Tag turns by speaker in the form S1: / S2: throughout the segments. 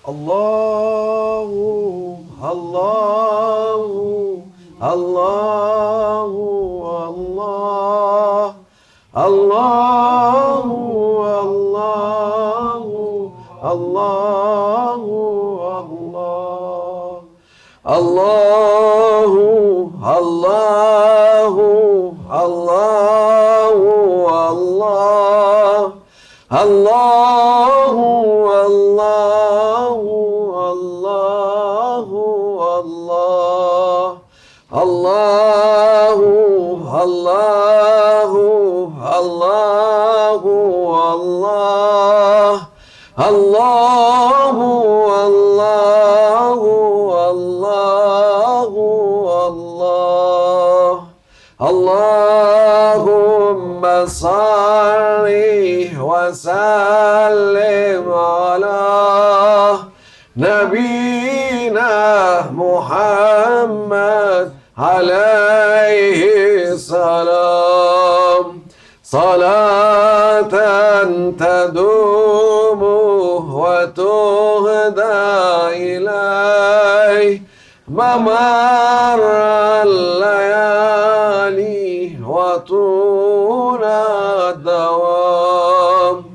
S1: Allahu, Allahu, Allahu, Allah, Allahu, Allahu, Allahu, Allah, Allahu, Allahu, Allahu, Allah, Allahu, Allahu, Allahu, Allah, Allahu, Allahu, Allahu, Allah, Allahu, Allahu, Allahu, Allah. Allahumma salli wa sallim ala Nabiina Muhammad alayhi salam. Salatan tadumu wa tuhda ilayh mamar al-layali wa tula dawam.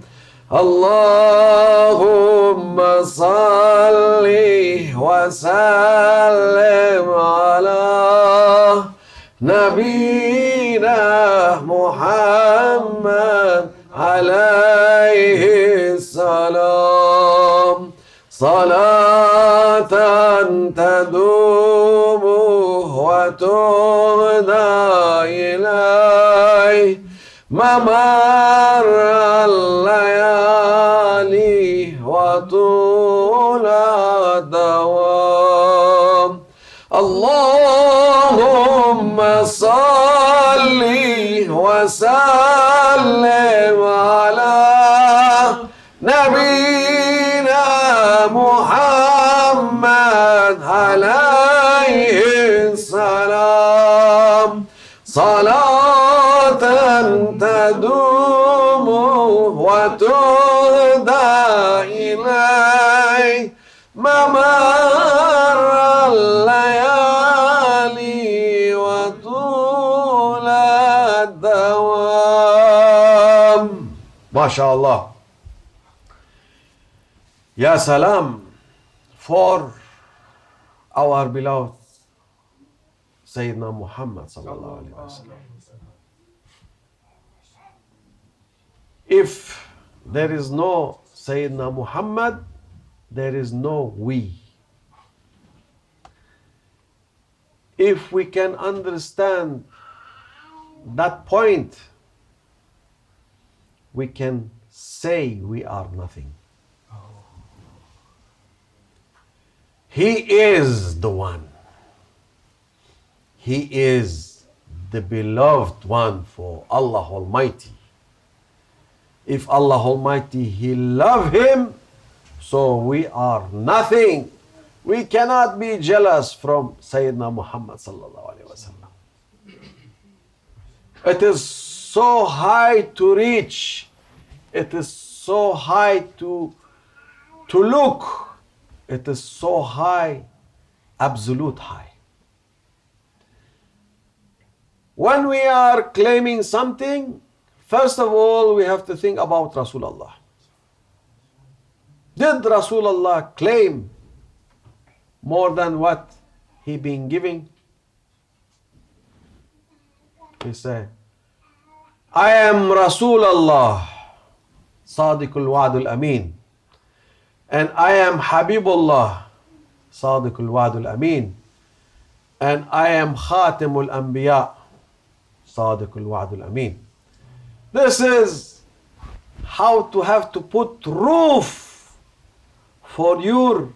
S1: Allahumma salli wa sallim ala Nabiina Muhammad alayhi salam. Salatan tadumu wa tuhda ilayh mamar al-layali wa tula dawam. Allahumma salli wa sallim ala Nabiina Muhammad alayhi salam. Salatan tadumu wa tuhda ilayh mamar al-layali wa tula dawam. MashaAllah. Ya salam for our beloved Sayyidina Muhammad sallallahu alaihi wasallam. If there is no Sayyidina Muhammad, there is no we. If we can understand that point, we can say we are nothing. He is the one. He is the beloved one for Allah Almighty. If Allah Almighty, He love Him, so we are nothing. We cannot be jealous from Sayyidina Muhammad sallallahu alaihi wasallam. It is so high to reach. It is so high to look. It is so high, absolute high. When we are claiming something, first of all, we have to think about Rasulullah. Did Rasulullah claim more than what he been giving? He said, I am Rasulullah, Sadiqul Wa'dul Ameen. And I am Habibullah, Sadiqul Wa'dul Ameen. And I am Khatimul Anbiya, Sadiqul Wa'dul Ameen. This is how to have to put roof for your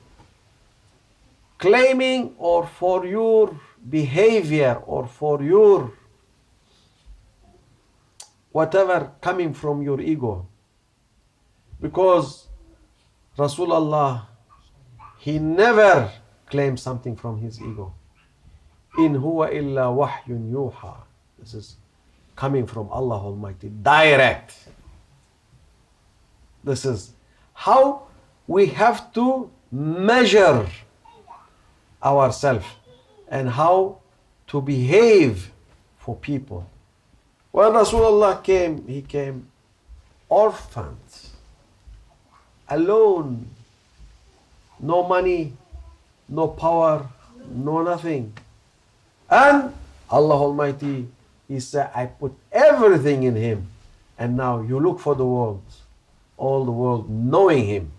S1: claiming or for your behavior or for your whatever coming from your ego. Because Rasulullah, he never claimed something from his ego. In huwa illa wahyun yuha. This is coming from Allah Almighty, direct. This is how we have to measure ourselves and how to behave for people. When Rasulullah came, he came orphaned, alone, no money, no power, no nothing. And Allah Almighty, He said, I put everything in him. And now you look for the world, all the world knowing him.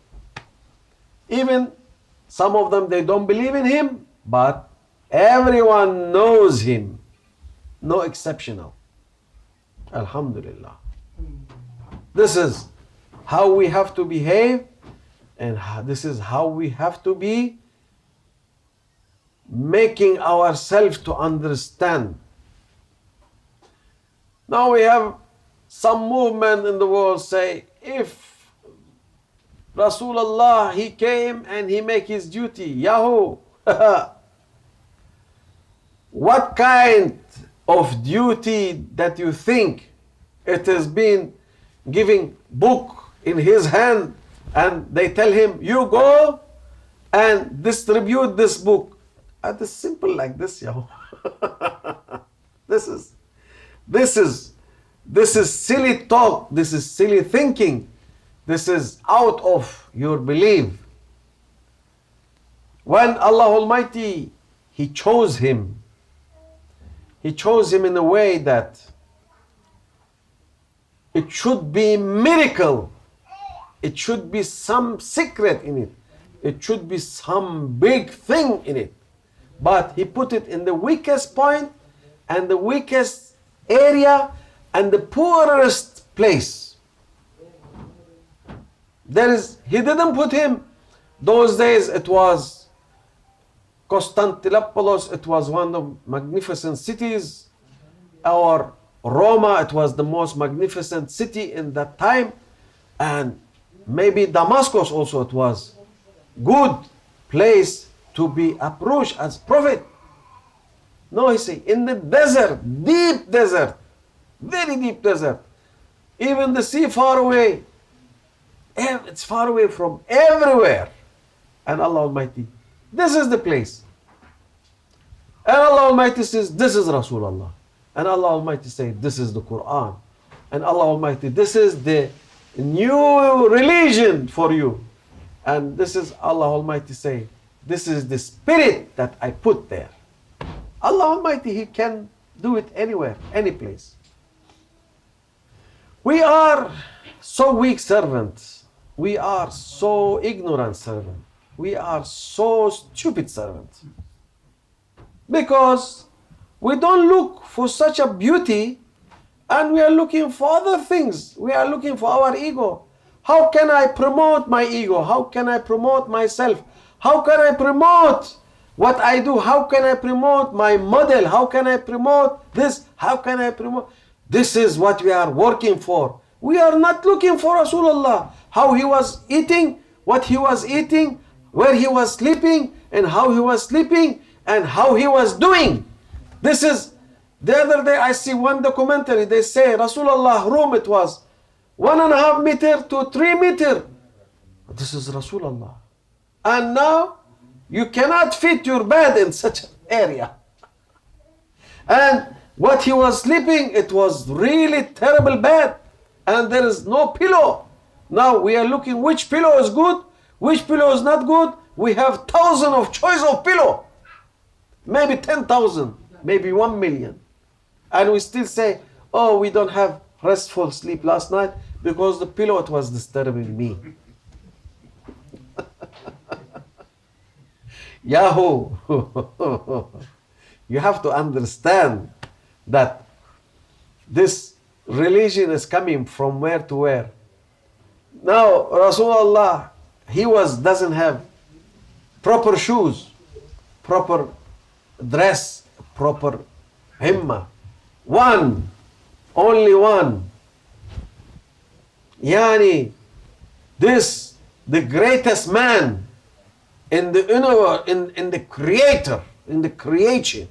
S1: Even some of them, they don't believe in him, but everyone knows him. No exceptional. Alhamdulillah. This is how we have to behave, and this is how we have to be, making ourselves to understand. Now we have some movement in the world say, if Rasulullah, he came and he make his duty, Yahoo! What kind of duty that you think it has been giving book in his hand and they tell him, you go and distribute this book. It is simple like this, Yahoo! This is silly talk. This is silly thinking. This is out of your belief. When Allah Almighty, He chose him. He chose him in a way that it should be miracle. It should be some secret in it. It should be some big thing in it. But He put it in the weakest point and the weakest area and the poorest place. He didn't put him, those days it was Constantinople, it was one of the magnificent cities, or Roma, it was the most magnificent city in that time, and maybe Damascus also, it was good place to be approached as prophet. No, He say, in the desert, deep desert, very deep desert, even the sea far away, it's far away from everywhere. And Allah Almighty, this is the place. And Allah Almighty says, this is Rasulullah. And Allah Almighty says, this is the Quran. And Allah Almighty, this is the new religion for you. And this is Allah Almighty say, this is the spirit that I put there. Allah Almighty, He can do it anywhere, any place. We are so weak servants. We are so ignorant servants. We are so stupid servants. Because we don't look for such a beauty, and we are looking for other things. We are looking for our ego. How can I promote my ego? How can I promote myself? How can I promote what I do? How can I promote my model? How can I promote this? How can I promote? This is what we are working for. We are not looking for Rasulullah. How he was eating, what he was eating, where he was sleeping, and how he was sleeping, and how he was doing. This is, the other day I see one documentary, they say Rasulullah room, it was 1.5 meter to 3 meter. This is Rasulullah. And now you cannot fit your bed in such an area. And what he was sleeping, it was really terrible bed. And there is no pillow. Now we are looking which pillow is good, which pillow is not good. We have thousands of choice of pillow. Maybe 10,000, maybe 1 million. And we still say, oh, we don't have restful sleep last night because the pillow, it was disturbing me. Yahoo! You have to understand that this religion is coming from where to where. Now, Rasulullah, he doesn't have proper shoes, proper dress, proper himma. One, only one. Yani, this, the greatest man in the universe, in the creator, in the creation,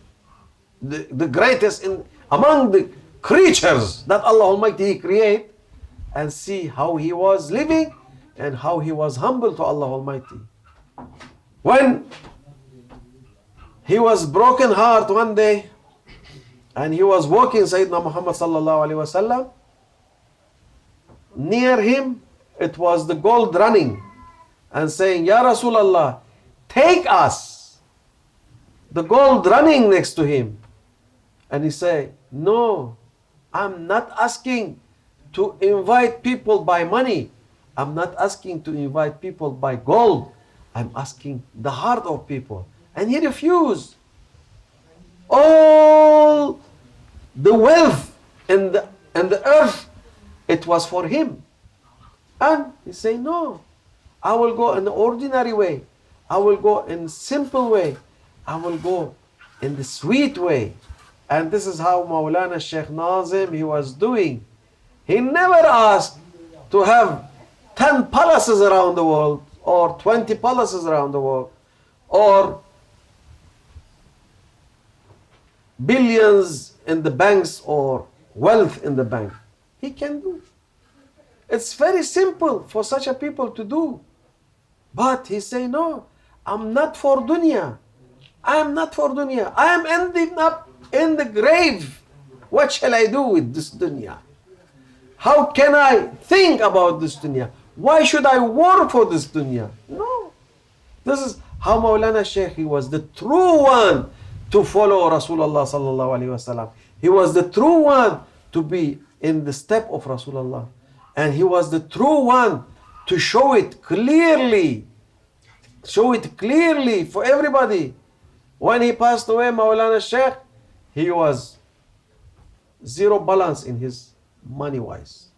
S1: the greatest among the creatures that Allah Almighty create, and see how he was living and how he was humble to Allah Almighty. When he was broken heart one day, and he was walking Sayyidina Muhammad sallallahu alaihi wasallam, near him it was the gold running and saying, Ya Rasulullah, take us. The gold running next to him. And he said, no, I'm not asking to invite people by money. I'm not asking to invite people by gold. I'm asking the heart of people. And he refused. All the wealth in the earth, it was for him. And he said, no, I will go in the ordinary way. I will go in simple way. I will go in the sweet way. And this is how Maulana Sheikh Nazim, he was doing. He never asked to have 10 palaces around the world, or 20 palaces around the world, or billions in the banks, or wealth in the bank. He can do. It's very simple for such a people to do. But he say, no, I'm not for dunya. I am not for dunya. I am ending up in the grave. What shall I do with this dunya? How can I think about this dunya? Why should I work for this dunya? No. This is how Maulana Shaykh, he was the true one to follow Rasulullah sallallahu alaihi wasallam. He was the true one to be in the step of Rasulullah. And he was the true one to show it clearly. Show it clearly for everybody. When he passed away, Maulana Shaykh, he was zero balance in his money-wise.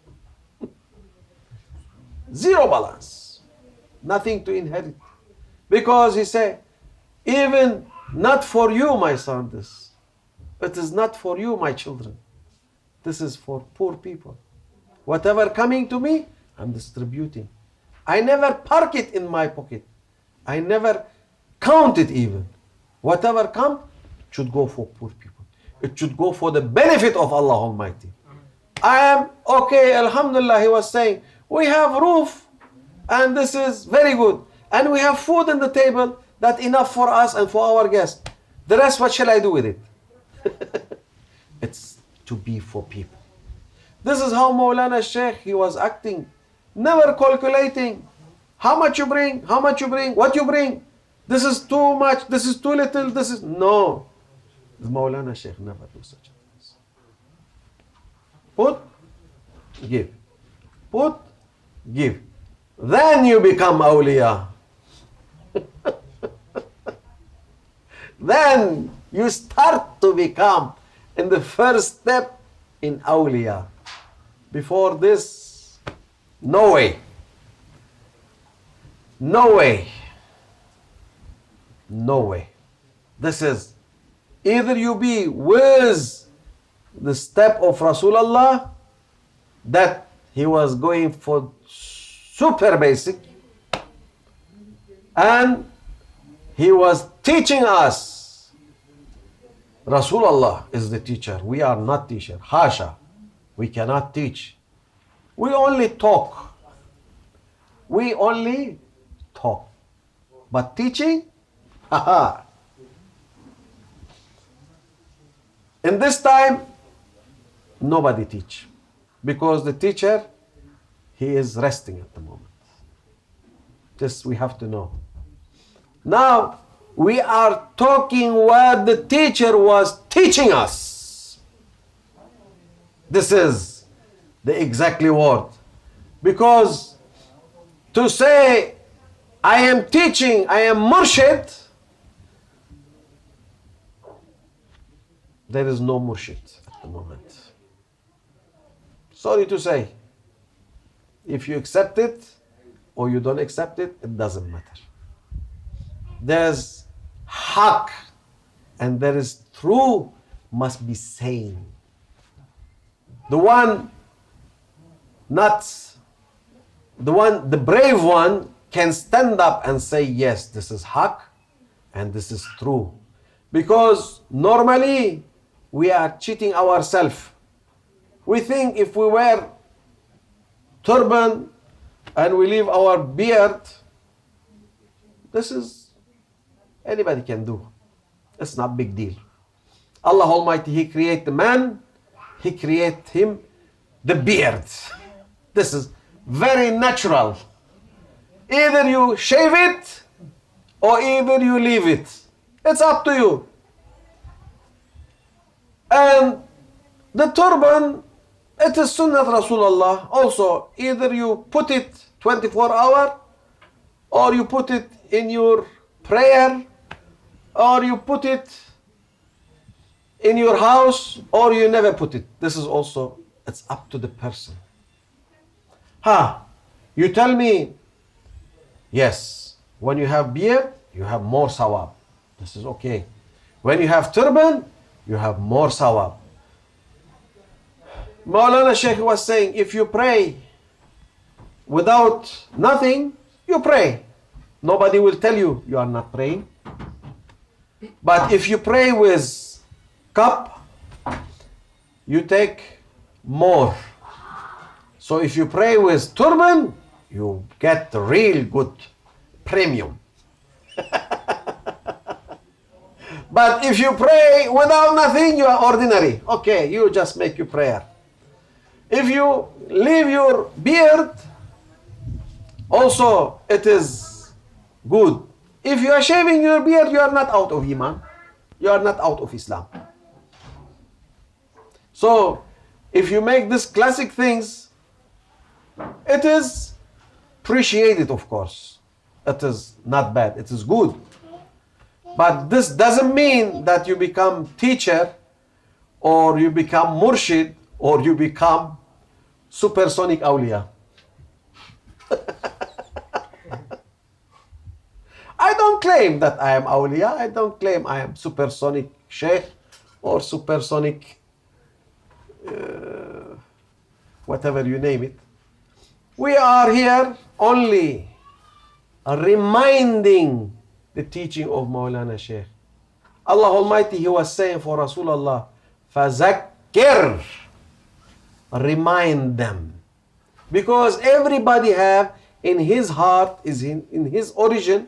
S1: Zero balance. Nothing to inherit. Because he said, even not for you, my son, this. It is not for you, my children. This is for poor people. Whatever coming to me, I'm distributing. I never park it in my pocket. I never count it even. Whatever come, it should go for poor people. It should go for the benefit of Allah Almighty. I am okay, Alhamdulillah, he was saying, we have roof, and this is very good. And we have food on the table, that's enough for us and for our guests. The rest, what shall I do with it? It's to be for people. This is how Maulana Shaykh, he was acting. Never calculating. How much you bring, what you bring. This is too much, this is too little, this is... No. Maulana Shaykh never do such things. Put, give. Put, give. Then you become awliya. Then you start to become in the first step in awliya. Before this, no way. No way. No way. This is either you be with the step of Rasulullah, that he was going for super basic, and he was teaching us. Rasulullah is the teacher. We are not teacher. Hasha. We cannot teach. We only talk. We only talk. But teaching, haha. In this time, nobody teach. Because the teacher, he is resting at the moment. This we have to know. Now, we are talking what the teacher was teaching us. This is the exactly word. Because to say, I am teaching, I am murshid, there is no murshid at the moment. Sorry to say. If you accept it or you don't accept it, it doesn't matter. There's haq and there is true must be sane. The one, the brave one can stand up and say, yes, this is haq and this is true. Because normally we are cheating ourselves. We think if we wear turban and we leave our beard, This is anybody can do. It's not big deal. Allah Almighty, He create the man, He create him the beard. This is very natural. Either you shave it or either you leave it. It's up to you. And the turban, it is Sunnah Rasulullah. Also, either you put it 24 hours or you put it in your prayer or you put it in your house or you never put it. This is also, it's up to the person. You tell me, yes, when you have beard, you have more sawab. This is okay. When you have turban, you have more sawab. Maulana Sheikh was saying, if you pray without nothing, you pray. Nobody will tell you you are not praying. But if you pray with cup, you take more. So if you pray with turban, you get the real good premium. But if you pray without nothing, you are ordinary. Okay, you just make your prayer. If you leave your beard, also it is good. If you are shaving your beard, you are not out of Iman. You are not out of Islam. So, if you make these classic things, it is appreciated, of course. It is not bad. It is good. But this doesn't mean that you become teacher or you become murshid or you become supersonic awliya. I don't claim that I am awliya. I don't claim I am supersonic sheikh or supersonic whatever you name it. We are here only reminding the teaching of Maulana Sheikh. Allah Almighty, He was saying for Rasulullah, فَذَكِّرْ, remind them. Because everybody have in his heart, is in his origin,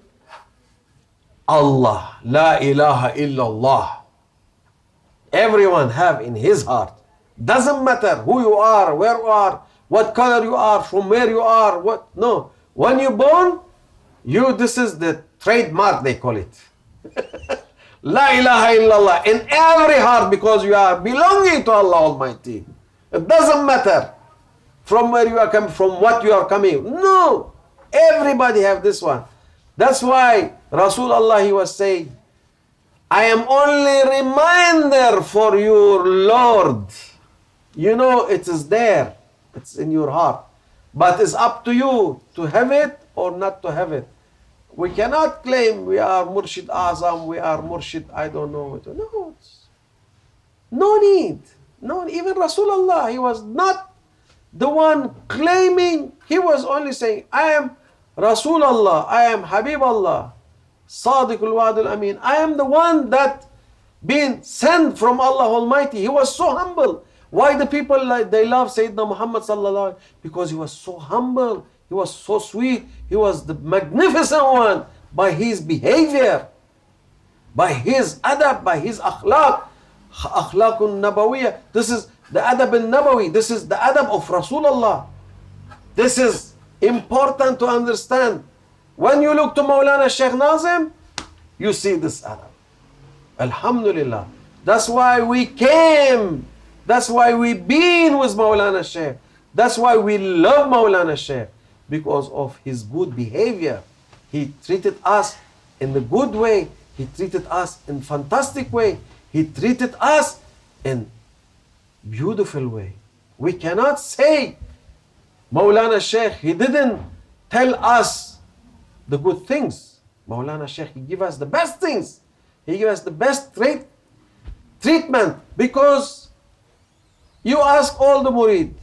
S1: Allah, La ilaha illallah. Everyone have in his heart. Doesn't matter who you are, where you are, what color you are, from where you are, what, no. When you're born, this is the trademark, they call it. La ilaha illallah in every heart, because you are belonging to Allah Almighty. It doesn't matter from where you are coming, from what you are coming. No, everybody have this one. That's why Rasulullah, he was saying, I am only reminder for your Lord. You know, it is there. It's in your heart. But it's up to you to have it or not to have it. We cannot claim we are Murshid Azam, we are Murshid, I don't know. No, no need. No, even Rasulullah, he was not the one claiming. He was only saying, I am Rasulullah, I am Habibullah, Sadiqul Wa'dul Amin. I am the one that been sent from Allah Almighty. He was so humble. Why the people, they love Sayyidina Muhammad sallallahu alaihi wasallam? Because he was so humble. He was so sweet. He was the magnificent one by his behavior, by his adab, by his akhlaq. Akhlaqun Nabawiyah. This is the adab al-Nabawi. This is the adab of Rasulullah. This is important to understand. When you look to Maulana Sheikh Nazim, you see this adab. Alhamdulillah. That's why we came. That's why we been with Maulana Sheikh. That's why we love Maulana Sheikh. Because of his good behavior. He treated us in the good way. He treated us in fantastic way. He treated us in beautiful way. We cannot say Maulana Sheikh, he didn't tell us the good things. Maulana Sheikh, he gave us the best things. He gave us the best treatment. Because you ask all the murid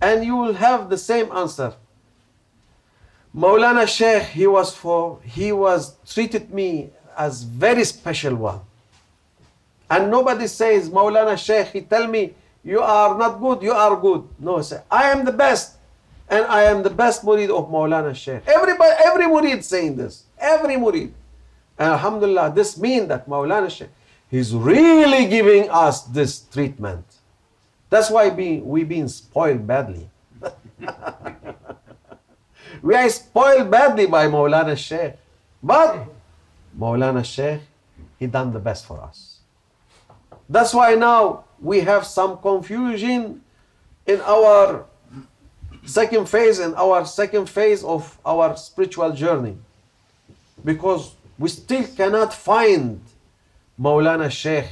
S1: and you will have the same answer. Maulana Sheikh, he was treated me as very special one. And nobody says, Maulana Sheikh, he tell me, you are not good, you are good. No, say, I am the best. And I am the best murid of Maulana Sheikh. Every murid saying this. every murid. And alhamdulillah, this means that Maulana Shaykh, he's really giving us this treatment. That's why we've been spoiled badly. We are spoiled badly by Maulana Shaykh. But Maulana Shaykh, he done the best for us. That's why now we have some confusion in our second phase of our spiritual journey. Because we still cannot find Maulana Shaykh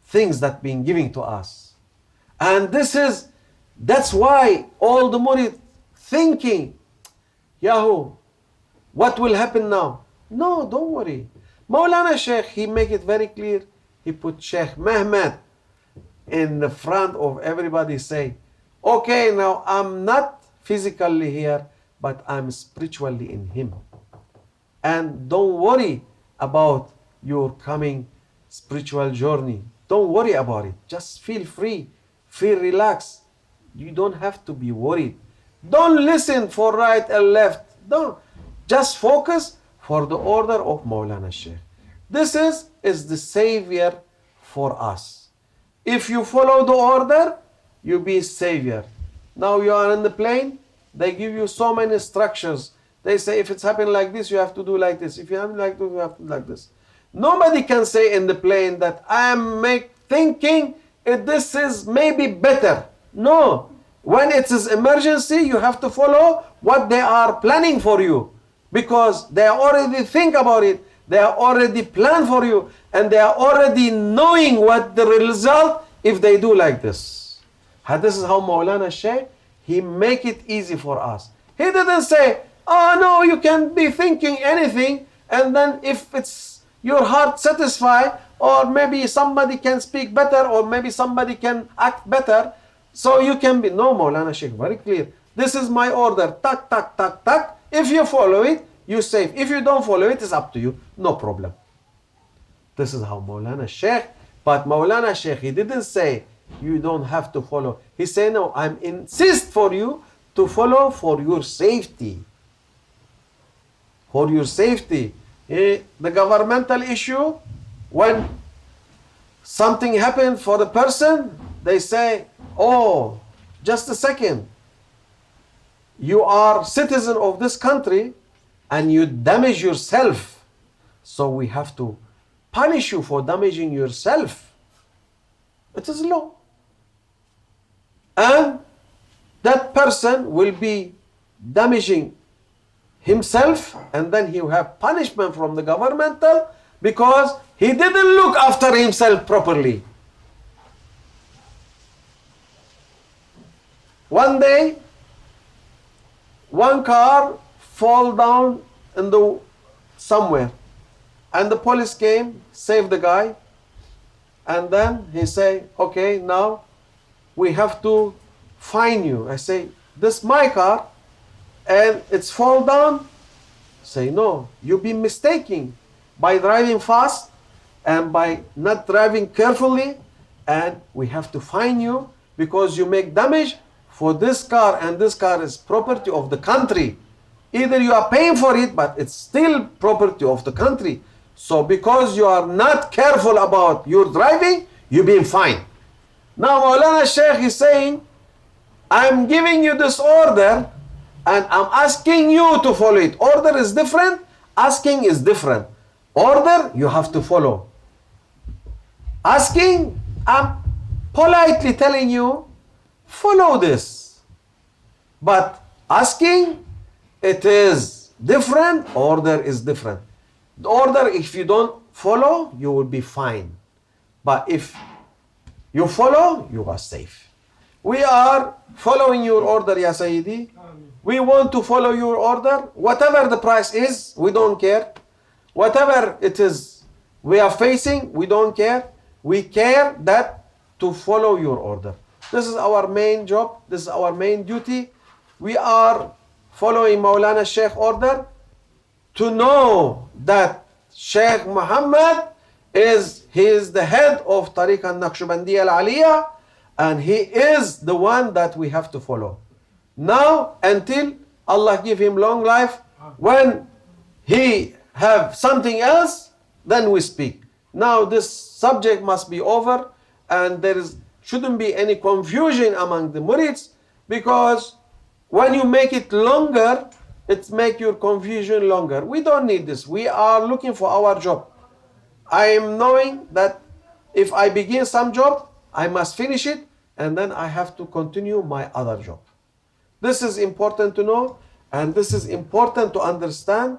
S1: things that been given to us. And that's why all the murid thinking, Yahoo, what will happen now? No, don't worry. Maulana Shaykh, he make it very clear. He put Shaykh Mehmet in the front of everybody, say, okay, now I'm not physically here, but I'm spiritually in him. And don't worry about your coming spiritual journey. Don't worry about it. Just feel free, feel relaxed. You don't have to be worried. Don't listen for right and left. Don't. Just focus for the order of Maulana Shaykh. This is the savior for us. If you follow the order, you be savior. Now you are in the plane, they give you so many structures. They say if it's happening like this, you have to do like this. If you have like this, you have to do like this. Nobody can say in the plane that I am thinking this is maybe better. No. When it is emergency, you have to follow what they are planning for you. Because they already think about it. They are already planned for you. And they are already knowing what the result if they do like this. And this is how Maulana Shaykh, he make it easy for us. He didn't say, oh no, you can be thinking anything. And then if it's your heart satisfied, or maybe somebody can speak better, or maybe somebody can act better, so you can be. No, Maulana Shaykh, very clear. This is my order. Tak, tak, tak, tak. If you follow it, you're safe. If you don't follow it, it's up to you. No problem. This is how Maulana Shaykh. But Maulana Shaykh, he didn't say you don't have to follow. He said, no, I'm insist for you to follow for your safety. For your safety. The governmental issue, when something happened for the person, they say, oh, just a second. You are citizen of this country and you damage yourself. So we have to punish you for damaging yourself. It is law. And that person will be damaging himself, and then he will have punishment from the governmental because he didn't look after himself properly. One day, one car fall down in somewhere, and the police came, saved the guy, and then he say, okay, now we have to fine you. I say, this my car, and it's fall down. Say, no, you've been mistaken by driving fast and by not driving carefully, and we have to fine you because you make damage for this car, and this car is property of the country. Either you are paying for it, but it's still property of the country. So because you are not careful about your driving, you've been fined. Now Maulana Shaykh is saying, I'm giving you this order and I'm asking you to follow it. Order is different, asking is different. Order, you have to follow. Asking, I'm politely telling you, follow this. But asking, it is different, order is different. The order, if you don't follow, you will be fined. But if you follow, you are safe. We are following your order, Ya Sayyidi. We want to follow your order. Whatever the price is, we don't care. Whatever it is we are facing, we don't care. We care that to follow your order. This is our main job. This is our main duty. We are following Maulana Shaykh order to know that Shaykh Muhammad he is the head of Tariqa Naqshbandiyya Al-Aliyah, and he is the one that we have to follow. Now, until Allah give him long life, when he have something else, then we speak. Now this subject must be over, and shouldn't be any confusion among the murids, because when you make it longer, it make your confusion longer. We don't need this. We are looking for our job. I am knowing that if I begin some job, I must finish it, and then I have to continue my other job. This is important to know, and this is important to understand.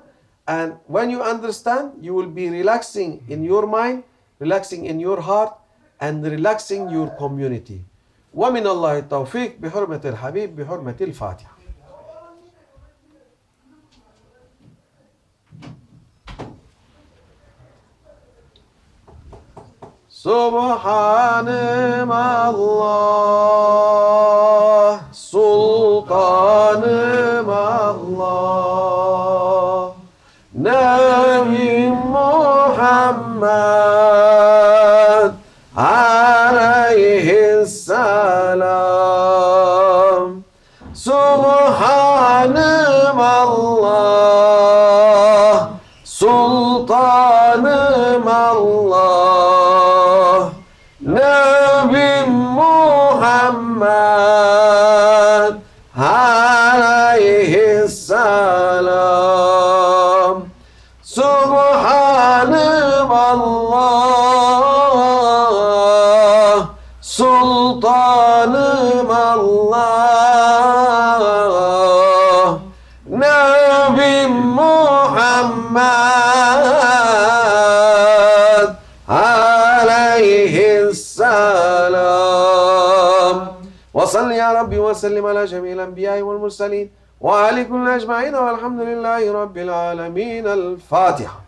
S1: And when you understand, you will be relaxing in your mind, relaxing in your heart, and relaxing your community. ومن الله التوفيق بحرمة الحبيب بحرمة الفاتحة. سبحان الله سلطان الله نبي محمد عليه السلام سبحان الله سلطان الله نبي محمد عليه السلام سبحان الله سلطان الله نبي محمد عليه السلام وصل يا ربي وسلم على جميع الأنبياء والمرسلين وعلى كل أجمعين والحمد لله رب العالمين. الفاتحة.